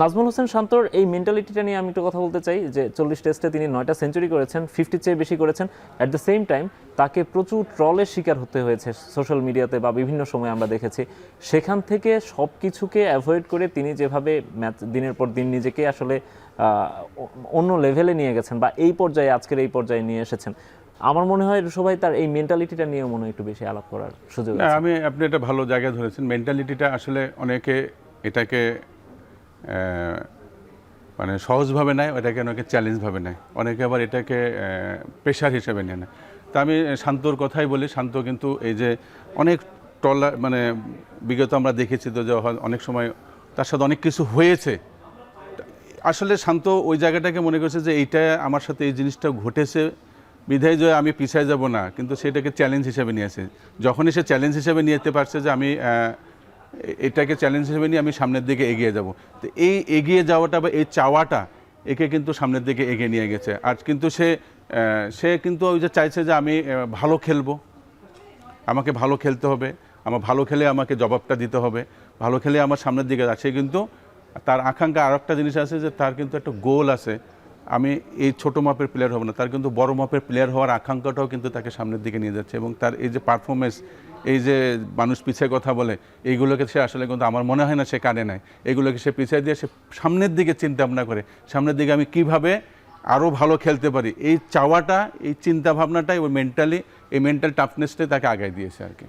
নাজমুল হোসেন শান্তর এই মেন্টালিটিটা নিয়ে আমি একটু কথা বলতে চাই যে 40 টেস্টে তিনি 9টা সেঞ্চুরি করেছেন, 50 চেয়ে বেশি করেছেন। অ্যাট দ্য সেম টাইম তাকে প্রচুর ট্রলের শিকার হতে হয়েছে সোশ্যাল মিডিয়াতে বা বিভিন্ন সময় আমরা দেখেছি। সেখান থেকে সব কিছুকে অ্যাভয়েড করে তিনি যেভাবে ম্যাচ দিনের পর দিন নিজেকে আসলে অন্য লেভেলে নিয়ে গেছেন বা এই পর্যায়ে আজকের এই পর্যায়ে নিয়ে এসেছেন, আমার মনে হয় সবাই তার এই মেন্টালিটিটা নিয়ে মনে হয় একটু বেশি আলাপ করার সুযোগ আছে। আপনি এটা ভালো জায়গায় ধরেছেন। মেন্টালিটিটা আসলে অনেকে এটাকে মানে সহজভাবে নেয়, ওটাকে অনেকে চ্যালেঞ্জভাবে নেয়, অনেকে আবার এটাকে প্রেশার হিসেবে নিয়ে নেয়। তা আমি শান্তর কথাই বলি, শান্ত কিন্তু এই যে অনেক মানে বিগত আমরা দেখেছি তো যে অনেক সময় তার সাথে অনেক কিছু হয়েছে। আসলে শান্ত ওই জায়গাটাকে মনে করছে যে এইটা আমার সাথে এই জিনিসটা ঘটেছে বিধায় যে আমি পিছায় যাব না, কিন্তু সেটাকে চ্যালেঞ্জ হিসেবে নিয়েছে। যখনই সে চ্যালেঞ্জ হিসেবে নিতে পারছে যে আমি এটাকে চ্যালেঞ্জ হিসেবে নিয়ে আমি সামনের দিকে এগিয়ে যাব, তো এই এগিয়ে যাওয়াটা বা এই চাওয়াটা একে কিন্তু সামনের দিকে এগিয়ে নিয়ে গেছে। আর কিন্তু সে কিন্তু ওই যে চাইছে যে আমি ভালো খেলবো, আমাকে ভালো খেলতে হবে, আমার ভালো খেলে আমাকে জবাবটা দিতে হবে, ভালো খেলে আমার সামনের দিকে যাচ্ছে। কিন্তু তার আকাঙ্ক্ষা আর একটা জিনিস আছে যে তার কিন্তু একটা গোল আছে, আমি এই ছোটো মাপের প্লেয়ার হব না, তার কিন্তু বড় মাপের প্লেয়ার হওয়ার আকাঙ্ক্ষাটাও কিন্তু তাকে সামনের দিকে নিয়ে যাচ্ছে। এবং তার এই যে পারফরমেন্স, এই যে মানুষ পিছিয়ে কথা বলে, এইগুলোকে সে আসলে কিন্তু আমার মনে হয় না সে কানে নেয়। এগুলোকে সে পিছিয়ে দিয়ে সে সামনের দিকে চিন্তা ভাবনা করে, সামনের দিকে আমি কিভাবে আরও ভালো খেলতে পারি, এই চাওয়াটা, এই চিন্তা ভাবনাটাই ওই মেন্টালি, এই মেন্টাল টাফনেসটাই তাকে আগায় দিয়েছে আর কি।